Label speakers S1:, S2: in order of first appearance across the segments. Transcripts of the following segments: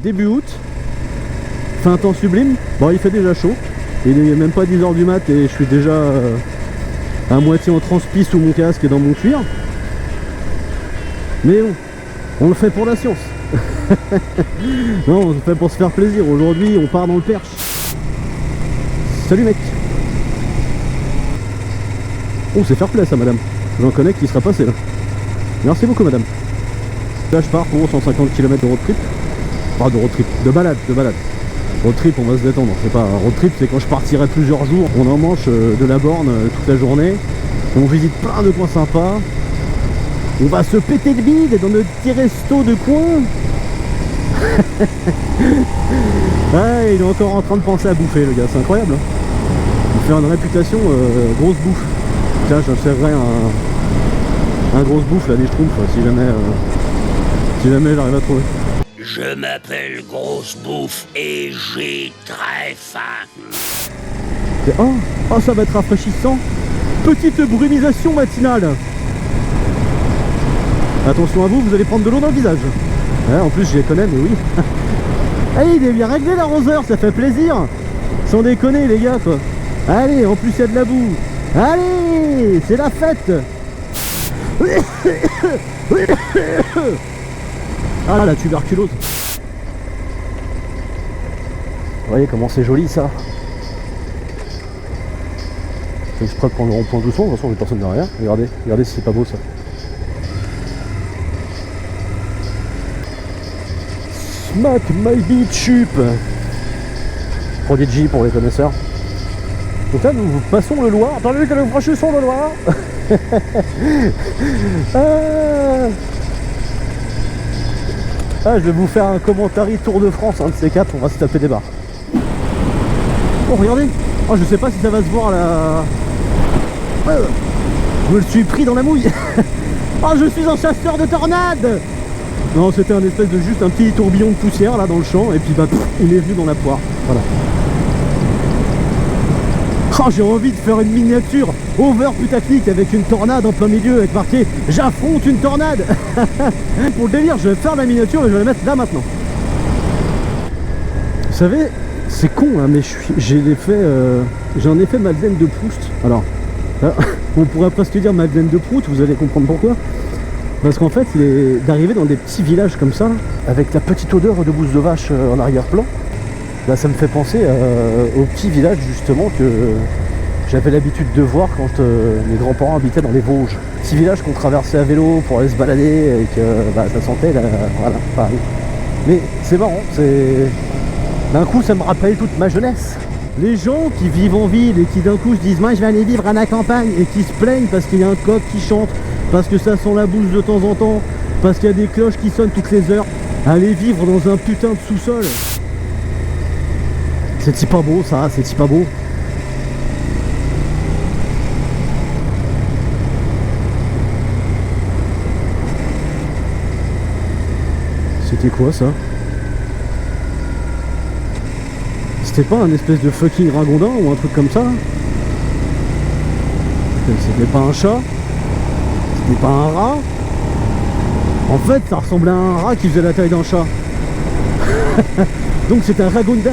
S1: début août. Fait un temps sublime. Bon, il fait déjà chaud. Il est même pas 10h du mat et je suis déjà à moitié en transpi sous mon casque et dans mon cuir. Mais bon, on le fait pour la science. Non, on le fait pour se faire plaisir. Aujourd'hui, on part dans le Perche. Salut mec. Oh, c'est fair play ça, madame. J'en connais qui sera passé là. Merci beaucoup, madame. Là, je pars pour 150 km de road trip. Pas de road trip, de balade, de balade. Road trip, on va se détendre. C'est pas road trip, c'est quand je partirai plusieurs jours. On en mange de la borne toute la journée. On visite plein de coins sympas. On va se péter le bide dans notre petit resto de coin. Ouais, il est encore en train de penser à bouffer, le gars. C'est incroyable. Hein. Il fait une réputation grosse bouffe. Tiens, j'insérerai un grosse bouffe là, des schtroumpfs, si jamais j'arrive à trouver.
S2: Je m'appelle Grosse Bouffe et j'ai très faim.
S1: Et oh, ça va être rafraîchissant. Petite brumisation matinale. Attention à vous, vous allez prendre de l'eau dans le visage. Ouais, en plus, je les connais, mais oui. Allez, il est bien réglé l'arroseur, ça fait plaisir. Sans déconner, les gars, quoi. Allez, en plus, il y a de la boue. Allez, c'est la fête. Ah, la tuberculose. Vous voyez comment c'est joli, ça. Je suis prêt de prendre le rond-point doucement, de toute façon, j'ai personne derrière. Regardez, regardez si c'est pas beau, ça. Smack my beat chup. Prodigy pour les connaisseurs. Donc là, nous passons le Loir. Attendez que nous franchissons le Loir. Ah, je vais vous faire un commentary Tour de France, un de ces quatre, on va se taper des barres. Oh, regardez. Oh, je sais pas si ça va se voir là. Je me suis pris dans la mouille. Oh, je suis un chasseur de tornades. Non, c'était un espèce de juste un petit tourbillon de poussière là dans le champ et puis bah il est venu dans la poire. Voilà. Oh, j'ai envie de faire une miniature over putaclic avec une tornade en plein milieu avec marqué j'affronte une tornade. Pour le délire, je vais faire la miniature et je vais la mettre là maintenant. Vous savez, c'est con hein, mais j'en ai fait Madeleine de Proust. Alors, là, on pourrait presque dire Madeleine de Proust, vous allez comprendre pourquoi. Parce qu'en fait, il est d'arriver dans des petits villages comme ça, avec la petite odeur de bouse de vache en arrière-plan. Là, ça me fait penser au petit village justement que j'avais l'habitude de voir quand mes grands-parents habitaient dans les Vosges. Petit village qu'on traversait à vélo pour aller se balader et que ça sentait, là, voilà, pareil. Mais c'est marrant, d'un coup, ça me rappelle toute ma jeunesse. Les gens qui vivent en ville et qui d'un coup se disent « Moi, je vais aller vivre à la campagne » et qui se plaignent parce qu'il y a un coq qui chante, parce que ça sent la bouse de temps en temps, parce qu'il y a des cloches qui sonnent toutes les heures. Aller vivre dans un putain de sous-sol. C'est pas beau ça, c'est pas beau. C'était quoi ça? C'était pas un espèce de fucking ragondin ou un truc comme ça? C'était pas un chat? C'était pas un rat? En fait, ça ressemblait à un rat qui faisait la taille d'un chat. Donc c'est un ragondin.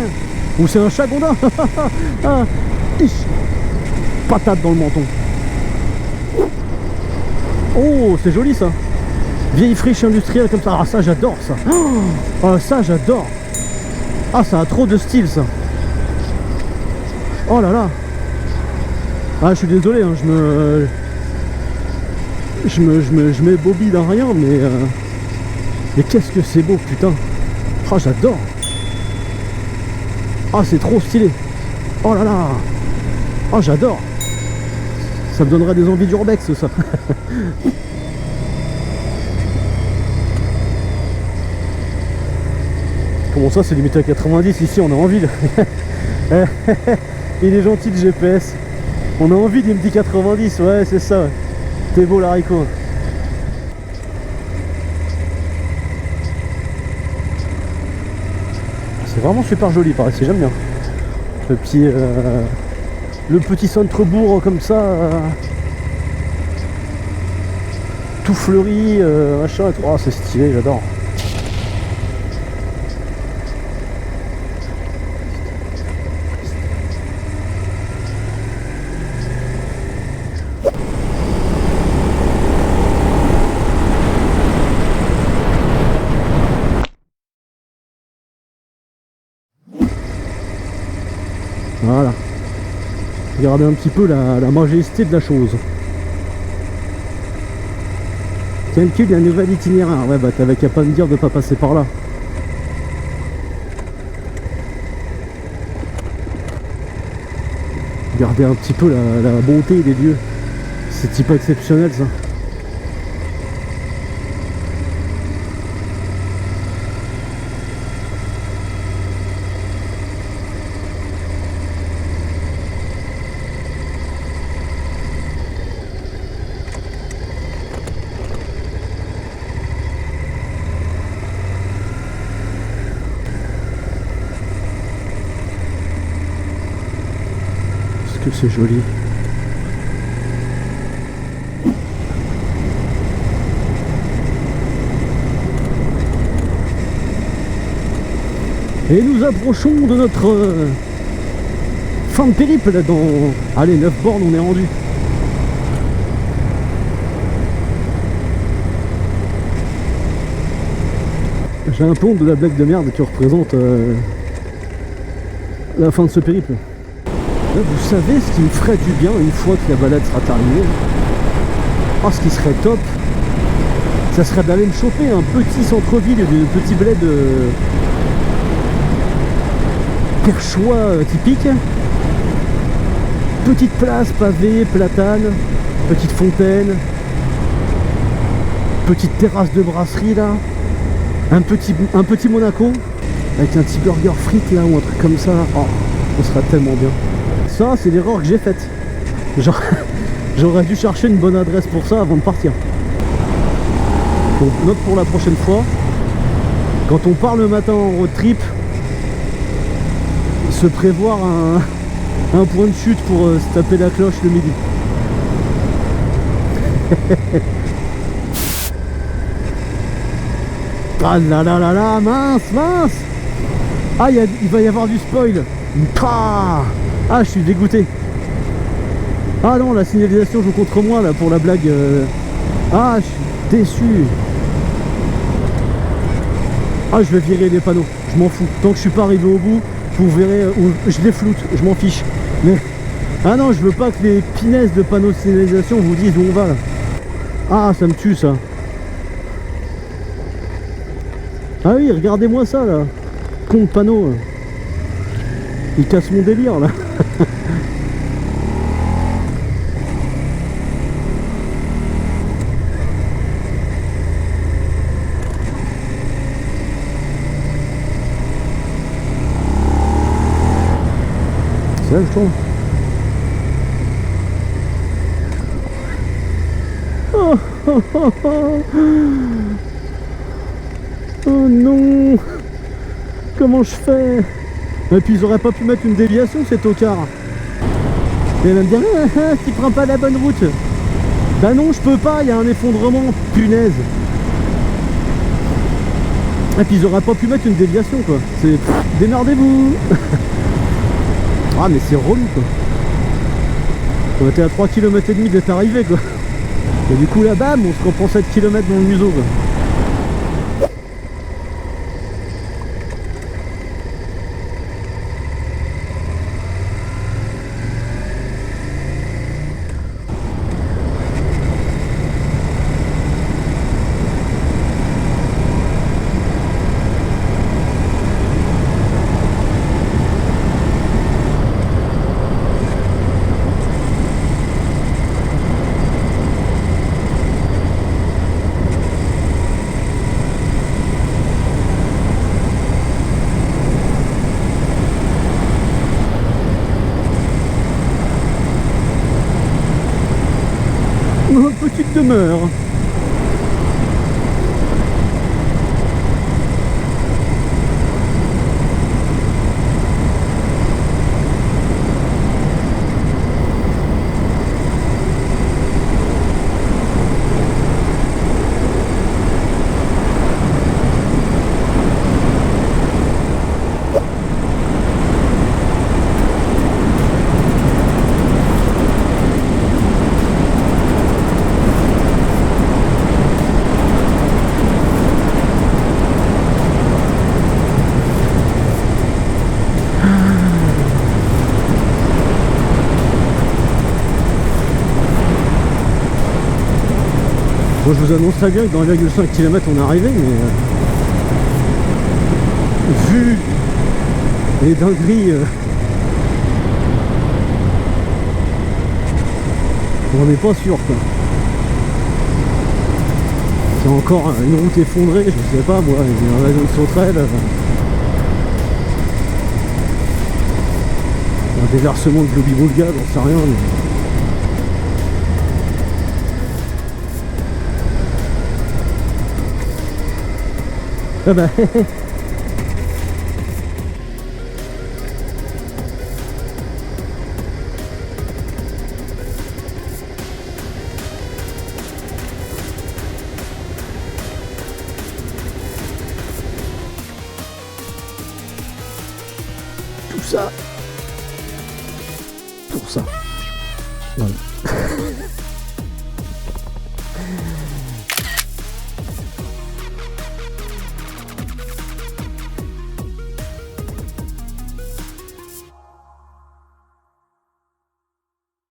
S1: Ou c'est un chagondin. Ah, patate dans le menton. Oh, c'est joli ça. Vieille friche industrielle comme ça. Ah, ça j'adore ça. Oh, ça j'adore. Ah, ça a trop de style ça. Oh là là. Ah, je suis désolé, hein, je m'ébobine à rien, mais qu'est-ce que c'est beau, putain. Oh, j'adore. Ah, c'est trop stylé. Oh là là. Oh, j'adore. Ça me donnerait des envies d'urbex, ça. Comment ça, c'est limité à 90? Ici, on a envie. Il est gentil, le GPS. On a envie, il me dit 90. Ouais, c'est ça. T'es beau, l'haricot. C'est vraiment super joli, par ici, j'aime bien. Le petit centre-bourg comme ça, tout fleuri, machin et tout. Oh, c'est stylé, j'adore. Voilà. Regardez un petit peu la majesté de la chose. Calcule un nouvel itinéraire. Ouais, bah t'avais qu'à pas me dire de pas passer par là. Regardez un petit peu la bonté des lieux. C'est type exceptionnel ça. Est-ce que c'est joli? Et nous approchons de notre fin de périple là, dans... Allez, 9 bornes, on est rendu. J'ai un peu honte de la blague de merde qui représente la fin de ce périple. Là, vous savez ce qui me ferait du bien une fois que la balade sera terminée? Oh, ce qui serait top, ça serait d'aller me choper un petit centre-ville, de petit bled perchois typique. Petite place pavée, platane, petite fontaine, petite terrasse de brasserie là, un petit Monaco avec un petit burger frites là ou un truc comme ça. Oh, on sera tellement bien. Ça, c'est l'erreur que j'ai faite. Genre, j'aurais dû chercher une bonne adresse pour ça avant de partir. Donc, note pour la prochaine fois, quand on part le matin en road trip, se prévoir un point de chute pour se taper la cloche le midi. Ah là là là là, mince, mince. Ah, il va y avoir du spoil. Ah, je suis dégoûté. Ah non, la signalisation joue contre moi là pour la blague. Ah, je suis déçu. Ah, je vais virer les panneaux, je m'en fous. Tant que je suis pas arrivé au bout, vous verrez, je les floute, je m'en fiche. Mais... Ah non, je veux pas que les pinaises de panneaux de signalisation vous disent où on va là. Ah, ça me tue ça. Ah oui, regardez-moi ça là. Con de panneau. Il casse mon délire là. C'est là que je trouve. Oh, oh, oh, oh. Oh non. Comment je fais? Et puis ils auraient pas pu mettre une déviation ces tocards. Et même dire tu prends pas la bonne route. Bah non, je peux pas, il y a un effondrement, punaise. Et puis ils auraient pas pu mettre une déviation quoi. C'est démerdez-vous. Ah mais c'est relou quoi. On était à 3 km et demi d'être arrivé quoi. Et du coup là bam, on se reprend 7 km dans le museau quoi. Petite demeure. Bon, je vous annonce très bien que dans 1,5 km on est arrivé, mais vu les dingueries, on n'est pas sûr quoi. C'est encore une route effondrée, je sais pas moi, une invasion de sauterelles. Un déversement de globi-boulga, j'en sais rien. Mais... ah bah tout ça pour ça. Voilà.